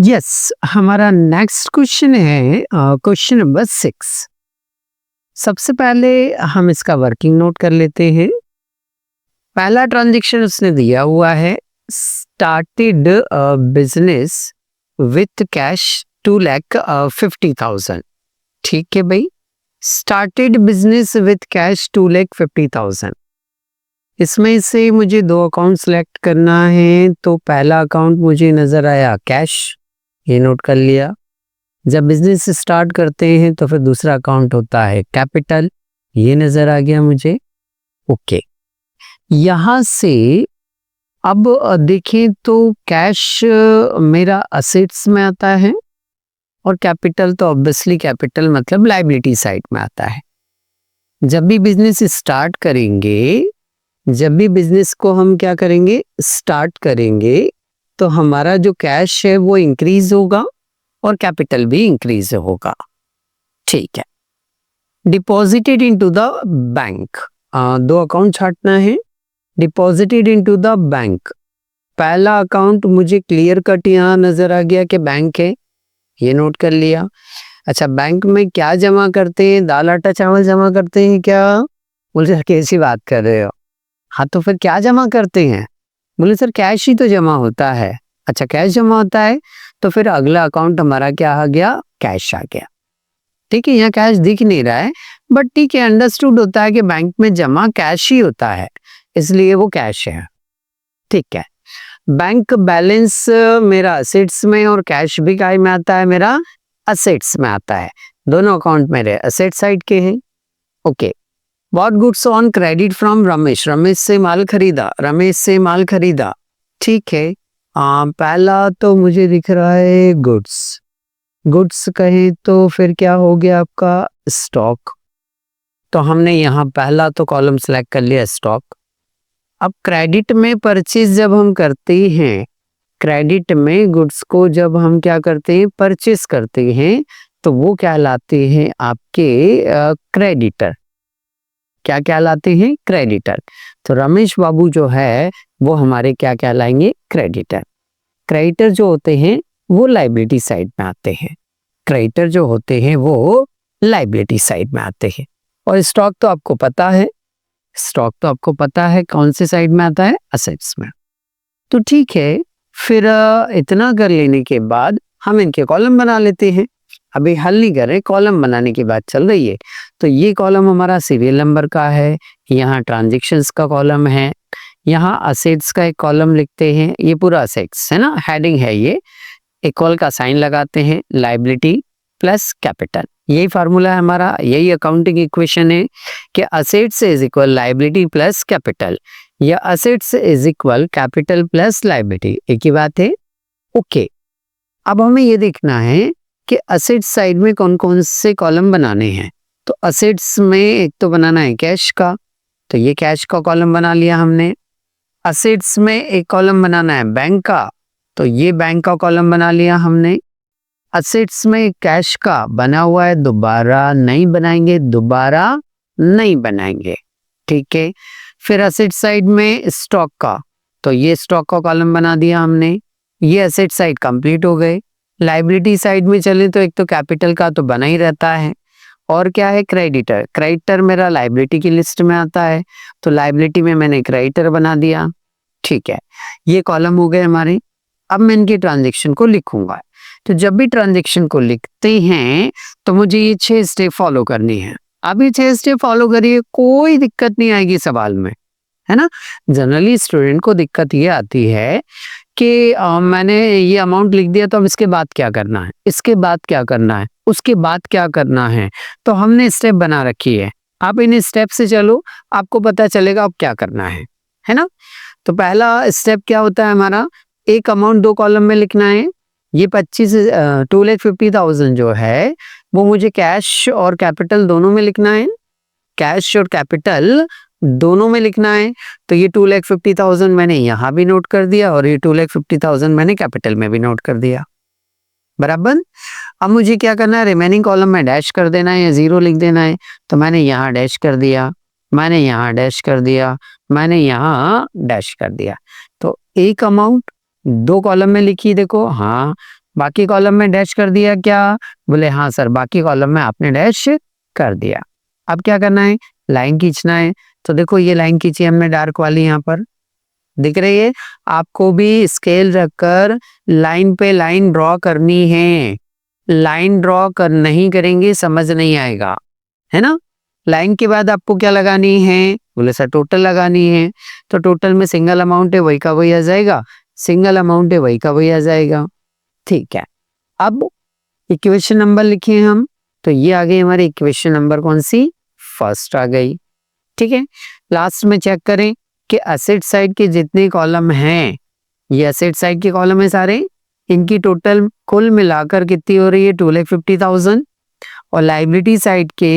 Yes, हमारा next question है question number 6। सबसे पहले हम इसका वर्किंग नोट कर लेते हैं। पहला ट्रांजैक्शन उसने दिया हुआ है, स्टार्टेड बिजनेस विथ कैश 2,50,000। ठीक है भाई, स्टार्टेड बिजनेस विथ कैश 2,50,000। इसमें से मुझे दो अकाउंट सेलेक्ट करना है। तो पहला अकाउंट मुझे नजर आया कैश, ये नोट कर लिया। जब बिजनेस स्टार्ट करते हैं तो फिर दूसरा अकाउंट होता है कैपिटल, ये नजर आ गया मुझे। ओके, यहां से अब देखें तो कैश मेरा असेट्स में आता है और कैपिटल तो ऑब्वियसली कैपिटल मतलब लायबिलिटी साइड में आता है। जब भी बिजनेस स्टार्ट करेंगे, जब भी बिजनेस को हम क्या करेंगे, स्टार्ट करेंगे, तो हमारा जो कैश है वो इंक्रीज होगा और कैपिटल भी इंक्रीज होगा। ठीक है, डिपॉजिटेड इनटू द बैंक, दो अकाउंट छाटना है। डिपॉजिटेड इनटू द बैंक, पहला अकाउंट मुझे क्लियर कट यहाँ नजर आ गया कि बैंक है, ये नोट कर लिया। अच्छा, बैंक में क्या जमा करते हैं? दाल आटा चावल जमा करते हैं क्या? बोले सर कैसी बात कर रहे हो? हाँ, तो फिर क्या जमा करते हैं? बोले सर कैश ही तो जमा होता है। अच्छा, कैश जमा होता है तो फिर अगला अकाउंट हमारा क्या आ गया? कैश आ गया। ठीक है, यहाँ कैश दिख नहीं रहा है बट ठीक है, अंडरस्टूड होता है कि बैंक में जमा कैश ही होता है, इसलिए वो कैश है। ठीक है, बैंक बैलेंस मेरा असेट्स में और कैश भी काय में आता है, मेरा असेट्स में आता है। दोनों अकाउंट मेरे असेट साइड के हैं। Okay, Bought goods on credit from Ramesh, Ramesh से माल खरीदा, रमेश से माल खरीदा। ठीक है, पहला तो मुझे दिख रहा है गुड्स, गुड्स कहें तो फिर क्या हो गया आपका? स्टॉक। तो हमने यहाँ पहला तो कॉलम सेलेक्ट कर लिया स्टॉक। अब क्रेडिट में परचेज जब हम करते हैं, क्रेडिट में गुड्स को जब हम क्या करते हैं, परचेज करते हैं, तो वो क्या लाते हैं आपके क्रेडिटर। क्या कहलाते हैं? क्रेडिटर। तो रमेश बाबू जो है वो हमारे क्या कहलाएंगे? क्रेडिटर। क्रेडिटर जो होते हैं वो लायबिलिटी साइड में आते हैं, क्रेडिटर जो होते हैं वो लायबिलिटी साइड में आते हैं। और स्टॉक तो आपको पता है, स्टॉक तो आपको पता है कौन से साइड में आता है? असेट्स में। तो ठीक है, फिर इतना कर लेने के बाद हम इनके कॉलम बना लेते हैं। अभी हल नहीं कर रहे, कॉलम बनाने की बात चल रही है। तो ये कॉलम हमारा सीरियल नंबर का है, यहाँ ट्रांजैक्शंस का कॉलम है, यहाँ असेट्स का एक कॉलम लिखते हैं। ये पूरा असेट्स है ना, हेडिंग है ये। इक्वल का साइन लगाते हैं, लायबिलिटी प्लस कैपिटल, यही फार्मूला है हमारा, यही अकाउंटिंग इक्वेशन है कि assets is equal liability plus capital या assets is equal capital plus liability, एक ही बात है। ओके, अब हमें ये देखना है कि असेट्स साइड में कौन कौन से कॉलम बनाने हैं। तो असेट्स में एक तो बनाना है कैश का, तो ये कैश का कॉलम बना लिया हमने। असेट्स में एक कॉलम बनाना है बैंक का, तो ये बैंक का कॉलम बना लिया हमने। असेट्स में कैश का बना हुआ है, दोबारा नहीं बनाएंगे, दोबारा नहीं बनाएंगे। ठीक है, फिर असेट साइड में स्टॉक का, तो ये स्टॉक का कॉलम बना दिया हमने। ये असेट साइड कंप्लीट हो गए। लायबिलिटी साइड में चले तो एक तो कैपिटल का तो बना ही रहता है, और क्या है? क्रेडिटर। क्रेडिटर मेरा लायबिलिटी की लिस्ट में आता है, तो लायबिलिटी में मैंने क्रेडिटर बना दिया। ठीक है, ये कॉलम हो गए हमारे। अब मैं इनके ट्रांजैक्शन को लिखूंगा। तो जब भी ट्रांजैक्शन को लिखते हैं तो मुझे ये 6 स्टेप फॉलो करनी है। अब ये 6 स्टेप फॉलो करिए, कोई दिक्कत नहीं आएगी सवाल में, है ना। जनरली स्टूडेंट को दिक्कत ये आती है कि मैंने ये अमाउंट लिख दिया, तो अब इसके बाद क्या करना है, इसके बाद क्या करना है, उसके बाद क्या करना है। तो हमने स्टेप बना रखी है, आप इन स्टेप से चलो, आपको पता चलेगा अब क्या करना है ना। तो पहला स्टेप क्या होता है हमारा? एक अमाउंट दो कॉलम में लिखना है। ये 2,50,000 जो है वो मुझे कैश और कैपिटल दोनों में लिखना है, कैश और कैपिटल दोनों में लिखना है। तो ये 2,50,000 मैंने यहाँ भी नोट कर दिया और ये 2,50,000 मैंने कैपिटल में भी नोट कर दिया, बराबर। अब मुझे क्या करना है? रिमेनिंग कॉलम में डैश कर देना है या 0 लिख देना है। तो मैंने यहाँ डैश कर दिया, मैंने यहाँ डैश कर दिया, मैंने यहाँ डैश कर दिया। तो एक अमाउंट दो कॉलम में लिखी, देखो, हाँ, बाकी कॉलम में डैश कर दिया क्या? बोले हाँ सर, बाकी कॉलम में आपने डैश कर दिया। अब क्या करना है? लाइन खींचना है। तो देखो ये लाइन खींची हमने डार्क वाली, यहाँ पर दिख रही है आपको भी। स्केल रखकर लाइन पे लाइन ड्रॉ करनी है। लाइन ड्रॉ कर नहीं करेंगे समझ नहीं आएगा, है ना। लाइन के बाद आपको क्या लगानी है? बोले सर टोटल लगानी है। तो टोटल में सिंगल अमाउंट है वही का वही आ जाएगा, सिंगल अमाउंट है वही का वही आ जाएगा। ठीक है, अब इक्वेशन नंबर लिखे हम, तो ये आ गई हमारी इक्वेशन नंबर कौन सी? फर्स्ट आ गई। ठीक है, लास्ट में चेक करें कि एसेट साइड के जितने कॉलम हैं, ये एसेट साइड के कॉलम है सारे, इनकी टोटल कुल मिलाकर कितनी हो रही है? 2,50,000। और लाइबिलिटी साइड के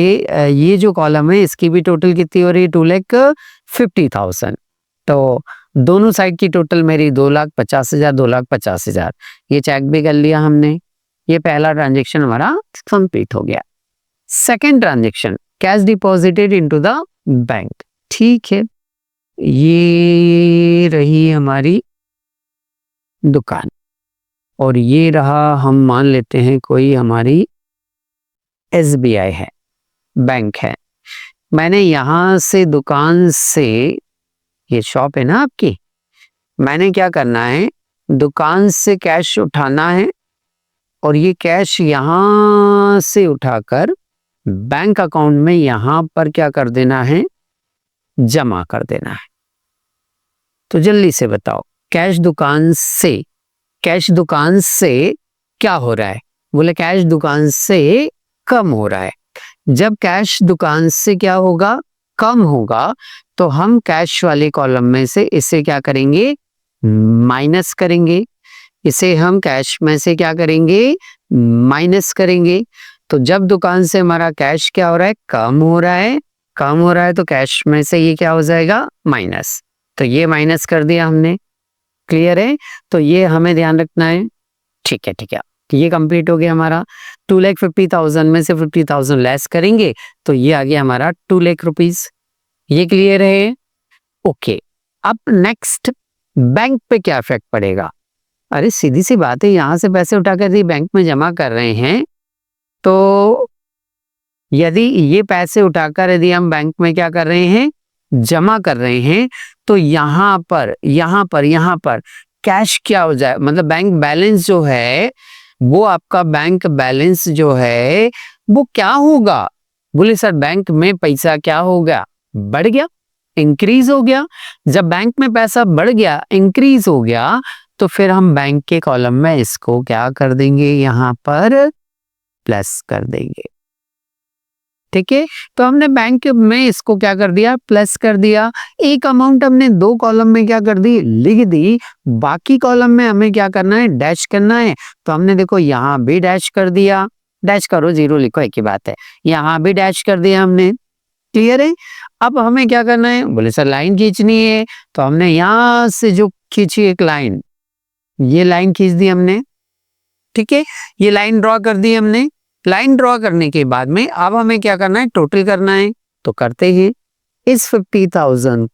ये जो कॉलम है इसकी भी टोटल कितनी हो रही है? 2,50,000। तो दोनों साइड की टोटल मेरी 2,50,000, 2,50,000। ये चेक भी कर लिया हमने। ये पहला ट्रांजेक्शन हमारा कंप्लीट हो गया। Second transaction, cash deposited into the bank. ठीक है, ये रही हमारी दुकान और ये रहा, हम मान लेते हैं कोई हमारी SBI है, बैंक है। मैंने यहां से दुकान से, ये शॉप है ना आपकी, मैंने क्या करना है? दुकान से कैश उठाना है और ये कैश यहां से उठाकर बैंक अकाउंट में यहां पर क्या कर देना है? जमा कर देना है। तो जल्दी से बताओ, कैश दुकान से, कैश दुकान से क्या हो रहा है? बोले कैश दुकान से कम हो रहा है। जब कैश दुकान से क्या होगा? कम होगा, तो हम कैश वाले कॉलम में से इसे क्या करेंगे? माइनस करेंगे। इसे हम कैश में से क्या करेंगे? माइनस करेंगे। तो जब दुकान से हमारा कैश क्या हो रहा है? कम हो रहा है। कम हो रहा है तो कैश में से ये क्या हो जाएगा? माइनस। तो ये माइनस कर दिया हमने। क्लियर है? तो ये हमें ध्यान रखना है। ठीक है, ठीक है, ये कंप्लीट हो गया हमारा। 2,50,000 में से 50,000 लेस करेंगे तो ये आ गया हमारा 2 लाख रुपीज। ये क्लियर है? ओके, अब नेक्स्ट, बैंक पे क्या इफेक्ट पड़ेगा? अरे सीधी सी बात है, यहां से पैसे उठाकर यदि बैंक में जमा कर रहे हैं, तो यदि ये पैसे उठाकर यदि हम बैंक में क्या कर रहे हैं? जमा कर रहे हैं, तो यहाँ पर कैश क्या हो जाए? मतलब बैंक बैलेंस जो है, वो आपका बैंक बैलेंस जो है वो क्या होगा? बोले सर बैंक में पैसा क्या होगा? बढ़ गया, इंक्रीज हो गया। जब बैंक में पैसा बढ़ गया, इंक्रीज हो गया, तो फिर हम बैंक के कॉलम में इसको क्या कर देंगे? यहाँ पर प्लस कर देंगे। ठीक है, तो हमने बैंक में इसको क्या कर दिया? प्लस कर दिया। एक अमाउंट हमने दो कॉलम में क्या कर दी? लिख दी। बाकी कॉलम में हमें क्या करना है? डैश करना है। तो हमने देखो यहाँ भी डैश कर दिया। डैश करो, जीरो लिखो, एक ही बात है। यहाँ भी डैश कर दिया हमने। क्लियर है? अब हमें क्या करना है? बोले सर लाइन खींचनी है। तो हमने यहाँ से जो खींची एक लाइन, ये लाइन खींच दी हमने। ठीक है, ये लाइन ड्रॉ कर दी हमने। लाइन ड्रॉ करने के बाद में अब हमें क्या करना है? टोटल करना है। तो करते हैं। इस 50,000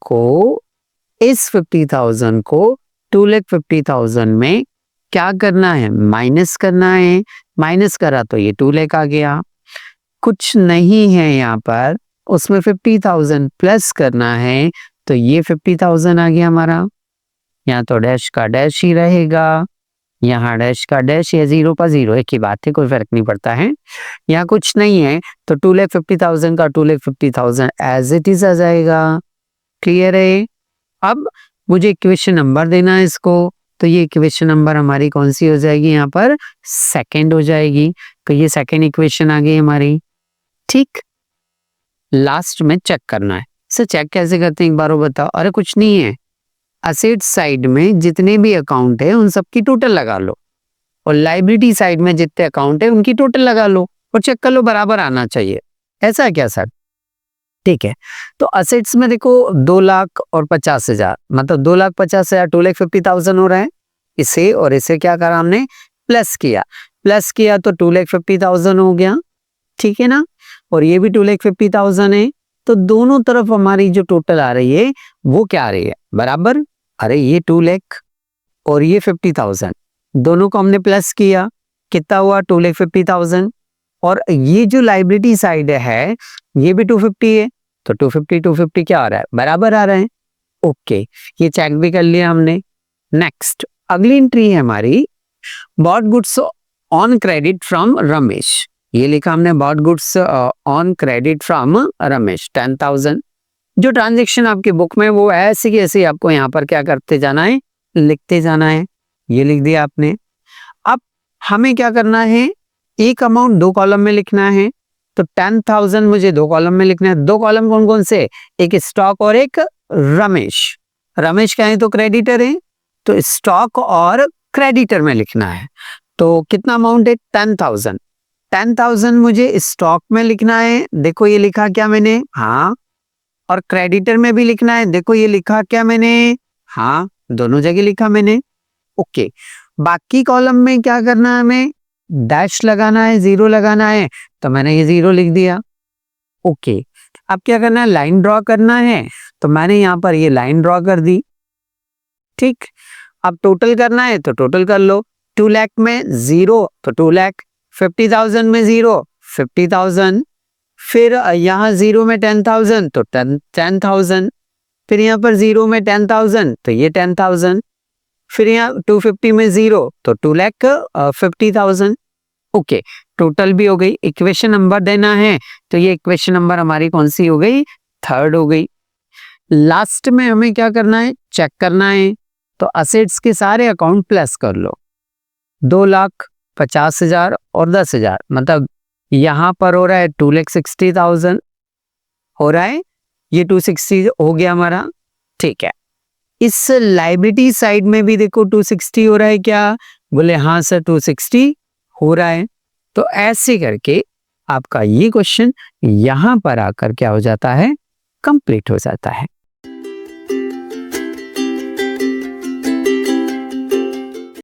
को 2,50,000 में क्या करना है? माइनस करना है। माइनस करा तो ये 2 लाख आ गया। कुछ नहीं है यहाँ पर, उसमें 50,000 प्लस करना है, तो ये 50,000 आ गया हमारा। यहाँ तो डैश का डैश ही रहेगा, यहाँ डैश का डैश, या जीरो का जीरो, एक ही बात है, कोई फर्क नहीं पड़ता है। यहाँ कुछ नहीं है तो 2,50,000 का 2,50,000 एज इट इज आ जाएगा। क्लियर है? अब मुझे इक्वेशन नंबर देना है इसको, तो ये इक्वेशन नंबर हमारी कौन सी हो जाएगी? यहाँ पर सेकंड हो जाएगी। तो ये सेकंड इक्वेशन आ गई हमारी। ठीक, लास्ट में चेक करना है। सर चेक कैसे करते हैं एक बार बताओ? अरे कुछ नहीं है, असेट साइड में जितने भी अकाउंट है उन सबकी टोटल लगा लो, और लाइबिलिटी साइड में जितने अकाउंट है उनकी टोटल लगा लो और चेक कर लो बराबर आना चाहिए। ऐसा है क्या सर? ठीक है, तो असेट्स में देखो 2,50,000, मतलब 2,50,000 2,50,000 हो रहा है। इसे और इसे क्या करा हमने? प्लस किया। प्लस किया तो 2,50,000 हो गया। ठीक है ना? और ये भी 2,50,000 है। तो दोनों तरफ हमारी जो टोटल आ रही है वो क्या आ रही है? बराबर। अरे ये 2 लाख और ये 50,000, दोनों को हमने प्लस किया कितना हुआ 2,50,000। और ये जो लाइबिलिटी साइड है ये भी 250 है, तो 250 क्या आ रहा है, बराबर आ रहे हैं। ओके, ये चेक भी कर लिया हमने। नेक्स्ट अगली एंट्री है हमारी bought goods on credit from Ramesh. ये लिखा हमने bought goods on credit from Ramesh 10,000। जो ट्रांजेक्शन आपकी बुक में वो ऐसे की ऐसे आपको यहाँ पर क्या करते जाना है, लिखते जाना है। ये लिख दिया आपने। अब हमें क्या करना है, एक अमाउंट दो कॉलम में लिखना है, तो 10,000 मुझे दो कॉलम में लिखना है। दो कॉलम कौन कौन से, एक स्टॉक और एक रमेश। रमेश क्या है, तो क्रेडिटर है, तो स्टॉक और क्रेडिटर में लिखना है। तो कितना अमाउंट है 10,000। 10,000 मुझे स्टॉक में लिखना है, देखो ये लिखा क्या मैंने, हाँ। और क्रेडिटर में भी लिखना है, देखो ये लिखा क्या मैंने, हाँ, दोनों जगह लिखा मैंने। ओके, बाकी कॉलम में क्या करना है, हमें डैश लगाना है, जीरो लगाना है, तो मैंने ये जीरो लिख दिया। ओके, अब क्या करना है, लाइन ड्रॉ करना है, तो मैंने यहाँ पर ये लाइन ड्रॉ कर दी। ठीक, अब टोटल करना है तो टोटल कर लो। 2 लाख में जीरो तो 2 लाख, 50,000 में जीरो 50,000, फिर यहाँ जीरो में 10,000 तो 10,000, फिर यहाँ पर जीरो में 10,000 तो ये 10,000, फिर यहाँ 250 में जीरो तो 2,50,000। ओके, टोटल भी हो गई। इक्वेशन नंबर देना है, तो ये इक्वेशन नंबर हमारी कौन सी हो गई, थर्ड हो गई। लास्ट में हमें क्या करना है, चेक करना है, तो असेट्स के सारे अकाउंट प्लस कर लो। 2,50,000 और 10,000, मतलब यहाँ पर हो रहा है 2,60,000 हो रहा है, ये 260 हो गया हमारा। ठीक है, इस लाइबिलिटी साइड में भी देखो 260 हो रहा है क्या, बोले हाँ सर 260 हो रहा है। तो ऐसे करके आपका ये क्वेश्चन यहाँ पर आकर क्या हो जाता है, कंप्लीट हो जाता है।